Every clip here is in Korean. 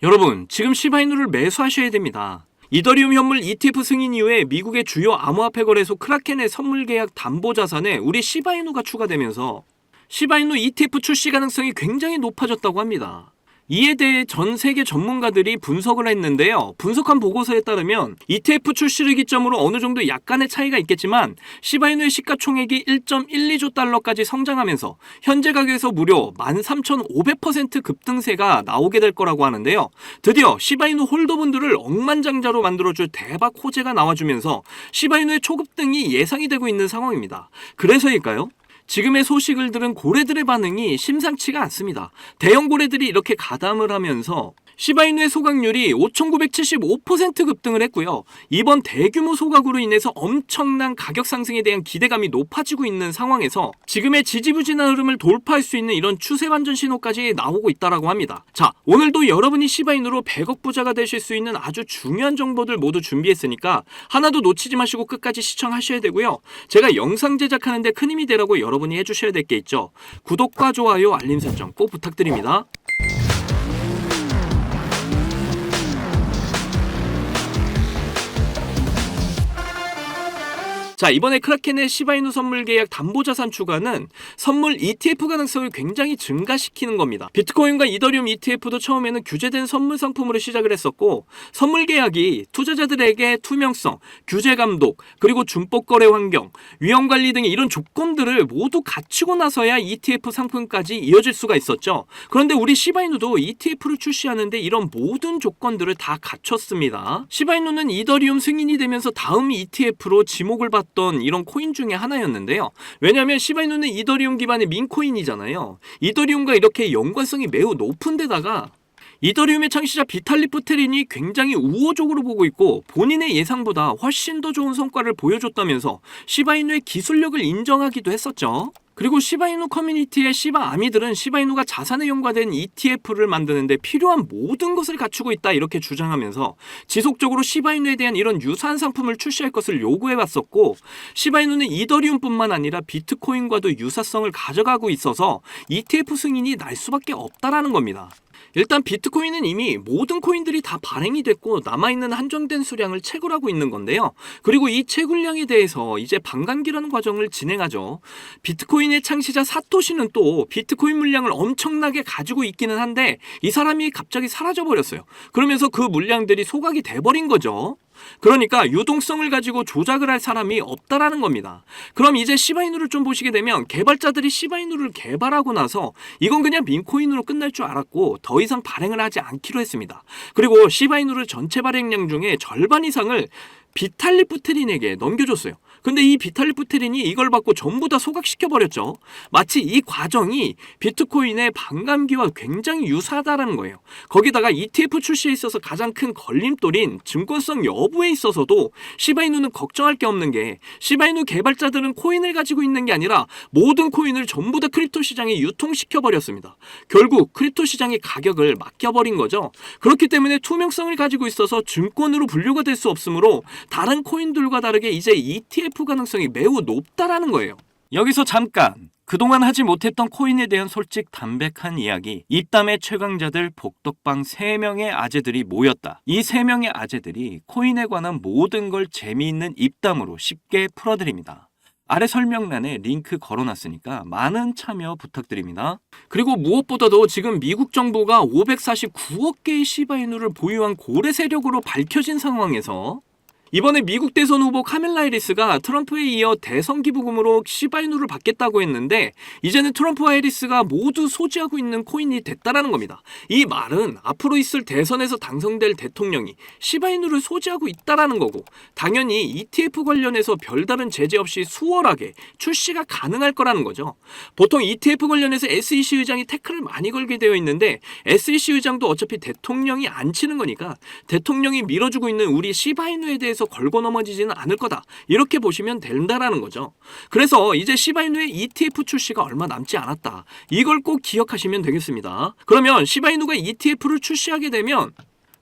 여러분, 지금 시바이누를 매수하셔야 됩니다. 이더리움 현물 ETF 승인 이후에 미국의 주요 암호화폐 거래소 크라켄의 선물 계약 담보 자산에 우리 시바이누가 추가되면서 시바이누 ETF 출시 가능성이 굉장히 높아졌다고 합니다. 이에 대해 전 세계 전문가들이 분석을 했는데요. 분석한 보고서에 따르면 ETF 출시를 기점으로 어느 정도 약간의 차이가 있겠지만 시바이누의 시가총액이 1.12조 달러까지 성장하면서 현재 가격에서 무려 13,500% 급등세가 나오게 될 거라고 하는데요. 드디어 시바이누 홀더분들을 억만장자로 만들어줄 대박 호재가 나와주면서 시바이누의 초급등이 예상이 되고 있는 상황입니다. 그래서일까요? 지금의 소식을 들은 고래들의 반응이 심상치가 않습니다. 대형 고래들이 이렇게 가담을 하면서 시바이누의 소각률이 5,975% 급등을 했고요. 이번 대규모 소각으로 인해서 엄청난 가격 상승에 대한 기대감이 높아지고 있는 상황에서 지금의 지지부진한 흐름을 돌파할 수 있는 이런 추세 반전 신호까지 나오고 있다라고 합니다. 자, 오늘도 여러분이 시바이누로 100억 부자가 되실 수 있는 아주 중요한 정보들 모두 준비했으니까 하나도 놓치지 마시고 끝까지 시청하셔야 되고요. 제가 영상 제작하는데 큰 힘이 되라고 여러분이 해주셔야 될 게 있죠. 구독과 좋아요, 알림 설정 꼭 부탁드립니다. 자, 이번에 크라켄의 시바이누 선물 계약 담보자산 추가는 선물 ETF 가능성을 굉장히 증가시키는 겁니다. 비트코인과 이더리움 ETF도 처음에는 규제된 선물 상품으로 시작을 했었고 선물 계약이 투자자들에게 투명성, 규제 감독, 그리고 준법 거래 환경, 위험 관리 등의 이런 조건들을 모두 갖추고 나서야 ETF 상품까지 이어질 수가 있었죠. 그런데 우리 시바이누도 ETF를 출시하는데 이런 모든 조건들을 다 갖췄습니다. 시바이누는 이더리움 승인이 되면서 다음 ETF로 지목을 받던 이런 코인 중에 하나였는데요. 왜냐하면 시바이누는 이더리움 기반의 민코인이잖아요. 이더리움과 이렇게 연관성이 매우 높은 데다가 이더리움의 창시자 비탈릭 부테린이 굉장히 우호적으로 보고 있고 본인의 예상보다 훨씬 더 좋은 성과를 보여줬다면서 시바이누의 기술력을 인정하기도 했었죠. 그리고 시바이누 커뮤니티의 시바 아미들은 시바이누가 자산에 연관된 ETF를 만드는데 필요한 모든 것을 갖추고 있다 이렇게 주장하면서 지속적으로 시바이누에 대한 이런 유사한 상품을 출시할 것을 요구해왔었고 시바이누는 이더리움뿐만 아니라 비트코인과도 유사성을 가져가고 있어서 ETF 승인이 날 수밖에 없다라는 겁니다. 일단 비트코인은 이미 모든 코인들이 다 발행이 됐고 남아있는 한정된 수량을 채굴하고 있는 건데요. 그리고 이 채굴량에 대해서 이제 반감기라는 과정을 진행하죠. 비트코인의 창시자 사토시는 또 비트코인 물량을 엄청나게 가지고 있기는 한데 이 사람이 갑자기 사라져버렸어요. 그러면서 그 물량들이 소각이 돼버린 거죠. 그러니까 유동성을 가지고 조작을 할 사람이 없다라는 겁니다. 그럼 이제 시바이누를 좀 보시게 되면 개발자들이 시바이누를 개발하고 나서 이건 그냥 민코인으로 끝날 줄 알았고 더 이상 발행을 하지 않기로 했습니다. 그리고 시바이누를 전체 발행량 중에 절반 이상을 비탈릭 부테린에게 넘겨줬어요. 근데 이 비탈릭 부테린이 이걸 받고 전부 다 소각시켜버렸죠. 마치 이 과정이 비트코인의 반감기와 굉장히 유사하다는 거예요. 거기다가 ETF 출시에 있어서 가장 큰 걸림돌인 증권성 여부에 있어서도 시바이누는 걱정할 게 없는 게 시바이누 개발자들은 코인을 가지고 있는 게 아니라 모든 코인을 전부 다 크립토 시장에 유통시켜버렸습니다. 결국 크립토 시장의 가격을 맡겨버린 거죠. 그렇기 때문에 투명성을 가지고 있어서 증권으로 분류가 될 수 없으므로 다른 코인들과 다르게 이제 ETF 가능성이 매우 높다라는 거예요. 여기서 잠깐 그동안 하지 못했던 코인에 대한 솔직 담백한 이야기. 입담의 최강자들 복덕방 3명의 아재들이 모였다. 이 3명의 아재들이 코인에 관한 모든 걸 재미있는 입담으로 쉽게 풀어드립니다. 아래 설명란에 링크 걸어놨으니까 많은 참여 부탁드립니다. 그리고 무엇보다도 지금 미국 정부가 549억 개의 시바이누를 보유한 고래 세력으로 밝혀진 상황에서 이번에 미국 대선 후보 카멜라 해리스가 트럼프에 이어 대선 기부금으로 시바이누를 받겠다고 했는데 이제는 트럼프와 해리스가 모두 소지하고 있는 코인이 됐다라는 겁니다. 이 말은 앞으로 있을 대선에서 당선될 대통령이 시바이누를 소지하고 있다라는 거고 당연히 ETF 관련해서 별다른 제재 없이 수월하게 출시가 가능할 거라는 거죠. 보통 ETF 관련해서 SEC 의장이 태클을 많이 걸게 되어 있는데 SEC 의장도 어차피 대통령이 안 치는 거니까 대통령이 밀어주고 있는 우리 시바이누에 대해서 걸고 넘어지지는 않을 거다. 이렇게 보시면 된다라는 거죠. 그래서 이제 시바이누의 ETF 출시가 얼마 남지 않았다. 이걸 꼭 기억하시면 되겠습니다. 그러면 시바이누가 ETF를 출시하게 되면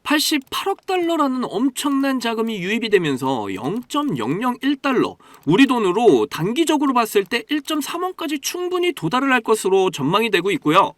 88억 달러라는 엄청난 자금이 유입이 되면서 0.001달러, 우리 돈으로 단기적으로 봤을 때 1.3원까지 충분히 도달을 할 것으로 전망이 되고 있고요.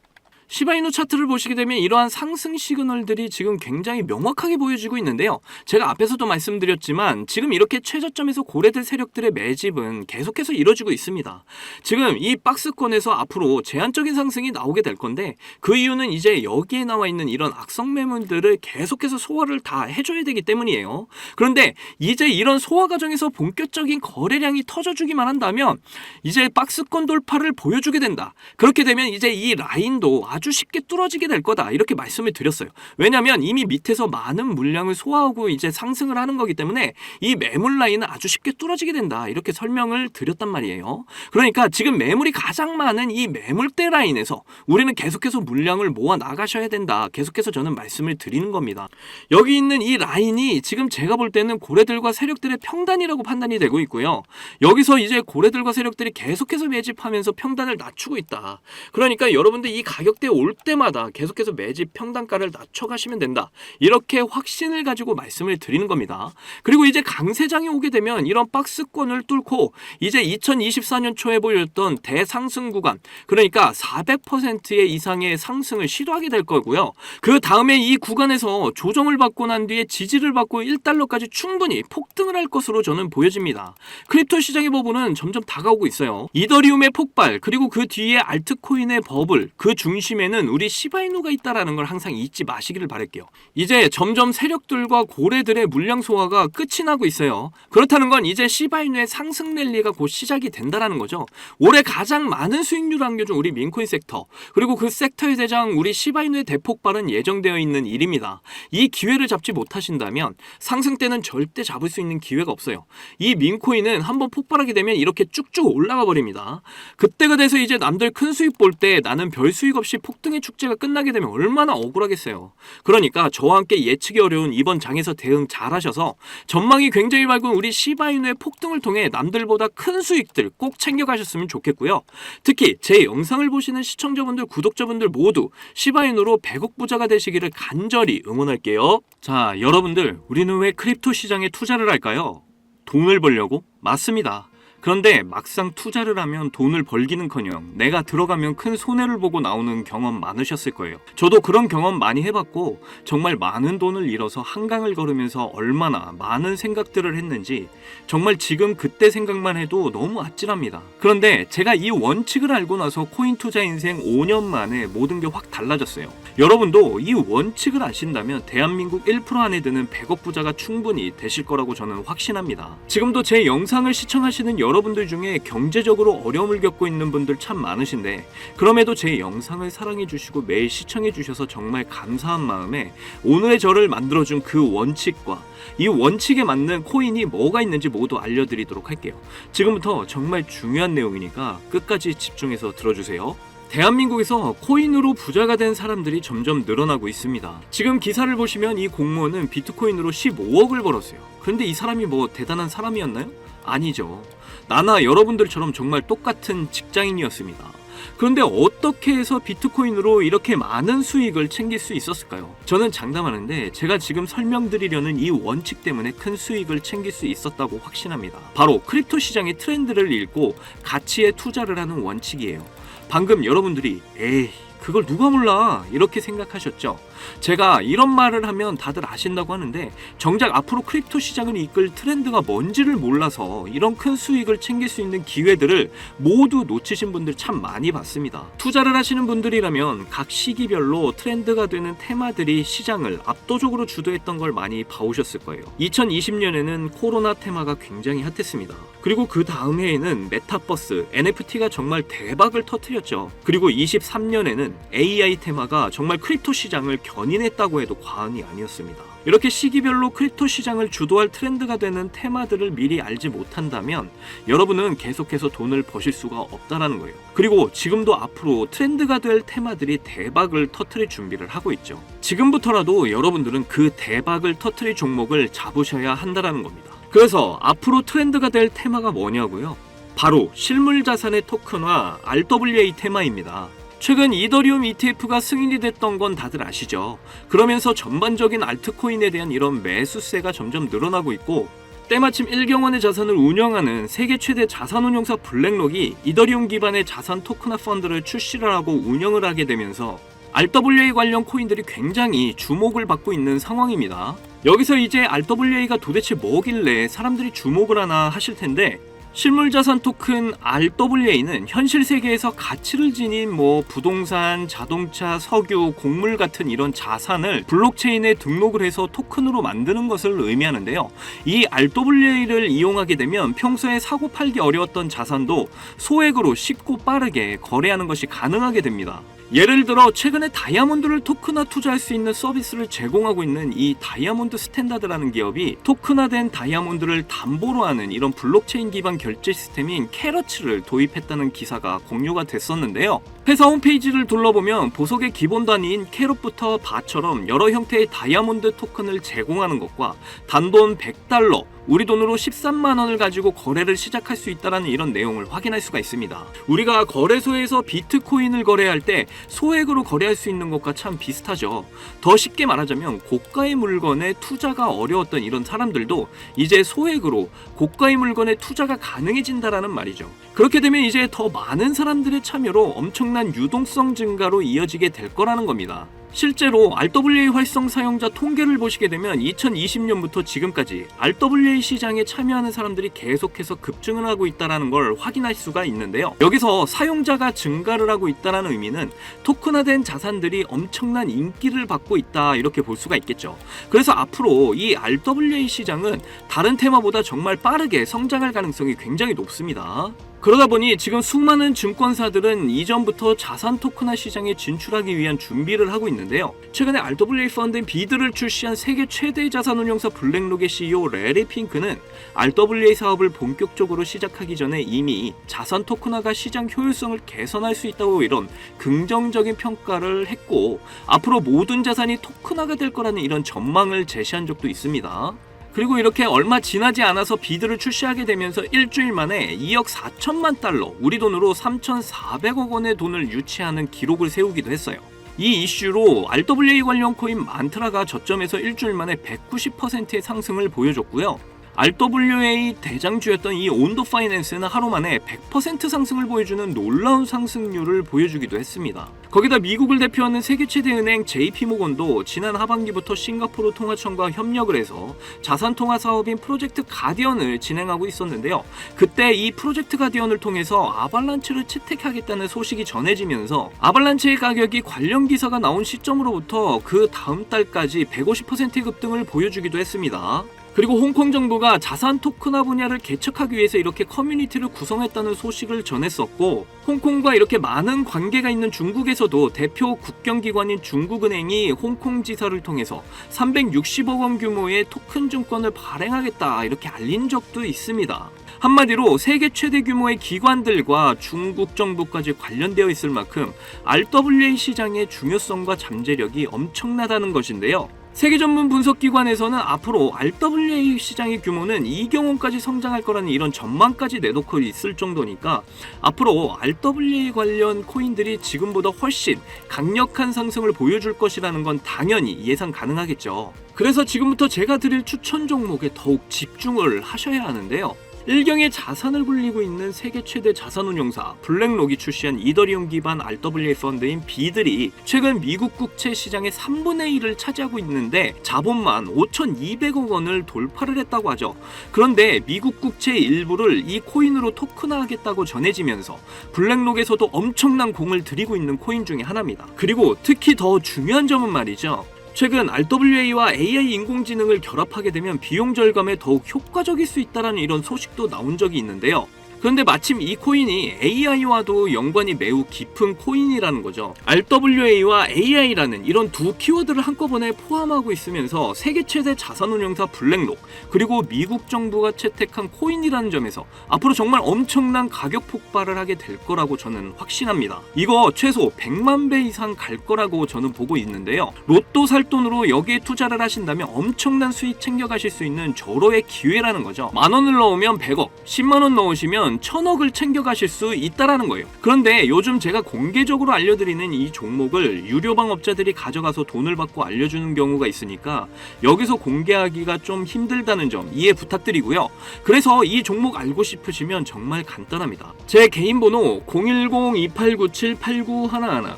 시바이누 차트를 보시게 되면 이러한 상승 시그널들이 지금 굉장히 명확하게 보여지고 있는데요. 제가 앞에서도 말씀드렸지만 지금 이렇게 최저점에서 고래들 세력들의 매집은 계속해서 이뤄지고 있습니다. 지금 이 박스권에서 앞으로 제한적인 상승이 나오게 될 건데 그 이유는 이제 여기에 나와 있는 이런 악성 매물들을 계속해서 소화를 다 해줘야 되기 때문이에요. 그런데 이제 이런 소화 과정에서 본격적인 거래량이 터져주기만 한다면 이제 박스권 돌파를 보여주게 된다. 그렇게 되면 이제 이 라인도 아주 쉽게 뚫어지게 될 거다. 이렇게 말씀을 드렸어요. 왜냐하면 이미 밑에서 많은 물량을 소화하고 이제 상승을 하는 거기 때문에 이 매물 라인은 아주 쉽게 뚫어지게 된다. 이렇게 설명을 드렸단 말이에요. 그러니까 지금 매물이 가장 많은 이 매물대 라인에서 우리는 계속해서 물량을 모아 나가셔야 된다. 계속해서 저는 말씀을 드리는 겁니다. 여기 있는 이 라인이 지금 제가 볼 때는 고래들과 세력들의 평단이라고 판단이 되고 있고요. 여기서 이제 고래들과 세력들이 계속해서 매집하면서 평단을 낮추고 있다. 그러니까 여러분들 이 가격대 올 때마다 계속해서 매집 평단가를 낮춰가시면 된다. 이렇게 확신을 가지고 말씀을 드리는 겁니다. 그리고 이제 강세장이 오게 되면 이런 박스권을 뚫고 이제 2024년 초에 보였던 대상승 구간, 그러니까 400% 이상의 상승을 시도하게 될 거고요. 그 다음에 이 구간에서 조정을 받고 난 뒤에 지지를 받고 1달러까지 충분히 폭등을 할 것으로 저는 보여집니다. 크립토 시장의 버블은 점점 다가오고 있어요. 이더리움의 폭발, 그리고 그 뒤에 알트코인의 버블, 그 중심에는 우리 시바이누가 있다라는 걸 항상 잊지 마시기를 바랄게요. 이제 점점 세력들과 고래들의 물량 소화가 끝이 나고 있어요. 그렇다는 건 이제 시바이누의 상승 랠리가 곧 시작이 된다라는 거죠. 올해 가장 많은 수익률을 안겨준 우리 민코인 섹터, 그리고 그 섹터의 대장 우리 시바이누의 대폭발은 예정되어 있는 일입니다. 이 기회를 잡지 못하신다면 상승 때는 절대 잡을 수 있는 기회가 없어요. 이 민코인은 한번 폭발하게 되면 이렇게 쭉쭉 올라가 버립니다. 그때가 돼서 이제 남들 큰 수익 볼 때 나는 별 수익 없이 폭등의 축제가 끝나게 되면 얼마나 억울하겠어요. 그러니까 저와 함께 예측이 어려운 이번 장에서 대응 잘 하셔서 전망이 굉장히 밝은 우리 시바이누의 폭등을 통해 남들보다 큰 수익들 꼭 챙겨가셨으면 좋겠고요. 특히 제 영상을 보시는 시청자분들, 구독자분들 모두 시바이누로 100억 부자가 되시기를 간절히 응원할게요. 자, 여러분들, 우리는 왜 크립토 시장에 투자를 할까요? 돈을 벌려고? 맞습니다. 그런데 막상 투자를 하면 돈을 벌기는커녕 내가 들어가면 큰 손해를 보고 나오는 경험 많으셨을 거예요. 저도 그런 경험 많이 해봤고 정말 많은 돈을 잃어서 한강을 걸으면서 얼마나 많은 생각들을 했는지 정말 지금 그때 생각만 해도 너무 아찔합니다. 그런데 제가 이 원칙을 알고 나서 코인 투자 인생 5년 만에 모든 게 확 달라졌어요. 여러분도 이 원칙을 아신다면 대한민국 1% 안에 드는 100억 부자가 충분히 되실 거라고 저는 확신합니다. 지금도 제 영상을 시청하시는 여러분들 중에 경제적으로 어려움을 겪고 있는 분들 참 많으신데 그럼에도 제 영상을 사랑해 주시고 매일 시청해 주셔서 정말 감사한 마음에 오늘의 저를 만들어준 그 원칙과 이 원칙에 맞는 코인이 뭐가 있는지 모두 알려드리도록 할게요. 지금부터 정말 중요한 내용이니까 끝까지 집중해서 들어주세요. 대한민국에서 코인으로 부자가 된 사람들이 점점 늘어나고 있습니다. 지금 기사를 보시면 이 공무원은 비트코인으로 15억을 벌었어요. 그런데 이 사람이 뭐 대단한 사람이었나요? 아니죠. 나나 여러분들처럼 정말 똑같은 직장인이었습니다. 그런데 어떻게 해서 비트코인으로 이렇게 많은 수익을 챙길 수 있었을까요? 저는 장담하는데 제가 지금 설명드리려는 이 원칙 때문에 큰 수익을 챙길 수 있었다고 확신합니다. 바로 크립토 시장의 트렌드를 읽고 가치에 투자를 하는 원칙이에요. 방금 여러분들이 에이 그걸 누가 몰라 이렇게 생각하셨죠? 제가 이런 말을 하면 다들 아신다고 하는데 정작 앞으로 크립토 시장을 이끌 트렌드가 뭔지를 몰라서 이런 큰 수익을 챙길 수 있는 기회들을 모두 놓치신 분들 참 많이 봤습니다. 투자를 하시는 분들이라면 각 시기별로 트렌드가 되는 테마들이 시장을 압도적으로 주도했던 걸 많이 봐오셨을 거예요. 2020년에는 코로나 테마가 굉장히 핫했습니다. 그리고 그 다음 해에는 메타버스, NFT가 정말 대박을 터뜨렸죠. 그리고 23년에는 AI 테마가 정말 크립토 시장을 견인했다고 해도 과언이 아니었습니다. 이렇게 시기별로 크립토 시장을 주도할 트렌드가 되는 테마들을 미리 알지 못한다면 여러분은 계속해서 돈을 버실 수가 없다는 거예요. 그리고 지금도 앞으로 트렌드가 될 테마들이 대박을 터뜨릴 준비를 하고 있죠. 지금부터라도 여러분들은 그 대박을 터뜨릴 종목을 잡으셔야 한다는 겁니다. 그래서 앞으로 트렌드가 될 테마가 뭐냐고요? 바로 실물 자산의 토큰화 RWA 테마입니다. 최근 이더리움 ETF가 승인이 됐던 건 다들 아시죠? 그러면서 전반적인 알트코인에 대한 이런 매수세가 점점 늘어나고 있고 때마침 1경원의 자산을 운영하는 세계 최대 자산운용사 블랙록이 이더리움 기반의 자산 토큰화 펀드를 출시를 하고 운영을 하게 되면서 RWA 관련 코인들이 굉장히 주목을 받고 있는 상황입니다. 여기서 이제 RWA가 도대체 뭐길래 사람들이 주목을 하나 하실 텐데, 실물자산 토큰 RWA는 현실 세계에서 가치를 지닌 부동산, 자동차, 석유, 곡물 같은 이런 자산을 블록체인에 등록을 해서 토큰으로 만드는 것을 의미하는데요. 이 RWA를 이용하게 되면 평소에 사고 팔기 어려웠던 자산도 소액으로 쉽고 빠르게 거래하는 것이 가능하게 됩니다. 예를 들어 최근에 다이아몬드를 토큰화 투자할 수 있는 서비스를 제공하고 있는 이 다이아몬드 스탠다드라는 기업이 토큰화된 다이아몬드를 담보로 하는 이런 블록체인 기반 결제 시스템인 캐러츠를 도입했다는 기사가 공유가 됐었는데요. 회사 홈페이지를 둘러보면 보석의 기본 단위인 캐럿부터 바처럼 여러 형태의 다이아몬드 토큰을 제공하는 것과 단돈 $100, 우리 돈으로 13만 원을 가지고 거래를 시작할 수 있다는 이런 내용을 확인할 수가 있습니다. 우리가 거래소에서 비트코인을 거래할 때 소액으로 거래할 수 있는 것과 참 비슷하죠. 더 쉽게 말하자면 고가의 물건에 투자가 어려웠던 이런 사람들도 이제 소액으로 고가의 물건에 투자가 가능해진다라는 말이죠. 그렇게 되면 이제 더 많은 사람들의 참여로 엄청난 유동성 증가로 이어지게 될 거라는 겁니다. 실제로 RWA 활성 사용자 통계를 보시게 되면 2020년부터 지금까지 RWA 시장에 참여하는 사람들이 계속해서 급증을 하고 있다는 걸 확인할 수가 있는데요. 여기서 사용자가 증가를 하고 있다는 의미는 토큰화된 자산들이 엄청난 인기를 받고 있다, 이렇게 볼 수가 있겠죠. 그래서 앞으로 이 RWA 시장은 다른 테마보다 정말 빠르게 성장할 가능성이 굉장히 높습니다. 그러다 보니 지금 수많은 증권사들은 이전부터 자산 토큰화 시장에 진출하기 위한 준비를 하고 있는데요. 최근에 RWA 펀드인 비드를 출시한 세계 최대 자산운용사 블랙록의 CEO 레리 핑크는 RWA 사업을 본격적으로 시작하기 전에 이미 자산 토큰화가 시장 효율성을 개선할 수 있다고 이런 긍정적인 평가를 했고, 앞으로 모든 자산이 토큰화가 될 거라는 이런 전망을 제시한 적도 있습니다. 그리고 이렇게 얼마 지나지 않아서 비드를 출시하게 되면서 일주일 만에 2억 4천만 달러, 우리 돈으로 3,400억 원의 돈을 유치하는 기록을 세우기도 했어요. 이 이슈로 RWA 관련 코인 만트라가 저점에서 일주일 만에 190%의 상승을 보여줬고요. RWA 대장주였던 이 온도 파이낸스는 하루 만에 100% 상승을 보여주는 놀라운 상승률을 보여주기도 했습니다. 거기다 미국을 대표하는 세계 최대 은행 JP모건도 지난 하반기부터 싱가포르 통화청과 협력을 해서 자산 통화 사업인 프로젝트 가디언을 진행하고 있었는데요. 그때 이 프로젝트 가디언을 통해서 아발란체를 채택하겠다는 소식이 전해지면서 아발란체의 가격이 관련 기사가 나온 시점으로부터 그 다음 달까지 150%의 급등을 보여주기도 했습니다. 그리고 홍콩 정부가 자산 토큰화 분야를 개척하기 위해서 이렇게 커뮤니티를 구성했다는 소식을 전했었고, 홍콩과 이렇게 많은 관계가 있는 중국에서도 대표 국경기관인 중국은행이 홍콩 지사를 통해서 360억 원 규모의 토큰 증권을 발행하겠다, 이렇게 알린 적도 있습니다. 한마디로 세계 최대 규모의 기관들과 중국 정부까지 관련되어 있을 만큼 RWA 시장의 중요성과 잠재력이 엄청나다는 것인데요. 세계 전문 분석기관에서는 앞으로 RWA 시장의 규모는 2경 원까지 성장할 거라는 이런 전망까지 내놓고 있을 정도니까 앞으로 RWA 관련 코인들이 지금보다 훨씬 강력한 상승을 보여줄 것이라는 건 당연히 예상 가능하겠죠. 그래서 지금부터 제가 드릴 추천 종목에 더욱 집중을 하셔야 하는데요. 일경의 자산을 굴리고 있는 세계 최대 자산운용사 블랙록이 출시한 이더리움 기반 RWA 펀드인 비들이 최근 미국 국채 시장의 3분의 1을 차지하고 있는데 자본만 5,200억 원을 돌파를 했다고 하죠. 그런데 미국 국채 일부를 이 코인으로 토큰화하겠다고 전해지면서 블랙록에서도 엄청난 공을 들이고 있는 코인 중에 하나입니다. 그리고 특히 더 중요한 점은 말이죠. 최근 RWA와 AI 인공지능을 결합하게 되면 비용 절감에 더욱 효과적일 수 있다는 이런 소식도 나온 적이 있는데요. 그런데 마침 이 코인이 AI와도 연관이 매우 깊은 코인이라는 거죠. RWA와 AI라는 이런 두 키워드를 한꺼번에 포함하고 있으면서 세계 최대 자산운용사 블랙록, 그리고 미국 정부가 채택한 코인이라는 점에서 앞으로 정말 엄청난 가격 폭발을 하게 될 거라고 저는 확신합니다. 이거 최소 100만 배 이상 갈 거라고 저는 보고 있는데요. 로또 살 돈으로 여기에 투자를 하신다면 엄청난 수익 챙겨가실 수 있는 절호의 기회라는 거죠. 10,000원을 넣으면 100억, 10만 원 넣으시면 하시면 1000억을 챙겨가실 수 있다라는 거예요. 그런데 요즘 제가 공개적으로 알려드리는 이 종목을 유료방업자들이 가져가서 돈을 받고 알려주는 경우가 있으니까 여기서 공개하기가 좀 힘들다는 점 이해 부탁드리고요. 그래서 이 종목 알고 싶으시면 정말 간단합니다. 제 개인 번호 010-2897-8911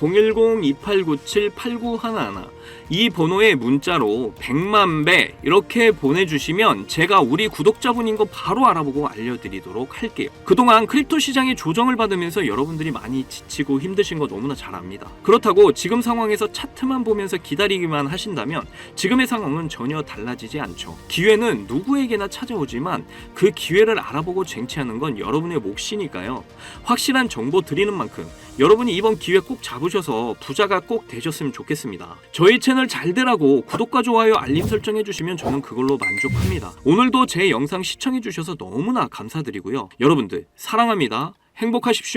010-2897-8911 이 번호에 문자로 100만 배 이렇게 보내주시면 제가 우리 구독자분인 거 바로 알아보고 알려드리도록 할게요. 그동안 크립토 시장의 조정을 받으면서 여러분들이 많이 지치고 힘드신 거 너무나 잘 압니다. 그렇다고 지금 상황에서 차트만 보면서 기다리기만 하신다면 지금의 상황은 전혀 달라지지 않죠. 기회는 누구에게나 찾아오지만 그 기회를 알아보고 쟁취하는 건 여러분의 몫이니까요. 확실한 정보 드리는 만큼 여러분이 이번 기회 꼭 잡으셔서 부자가 꼭 되셨으면 좋겠습니다. 저희 채널 잘되라고 구독과 좋아요 알림 설정해 주시면 저는 그걸로 만족합니다. 오늘도 제 영상 시청해 주셔서 너무나 감사드리고요. 여러분들 사랑합니다. 행복하십시오.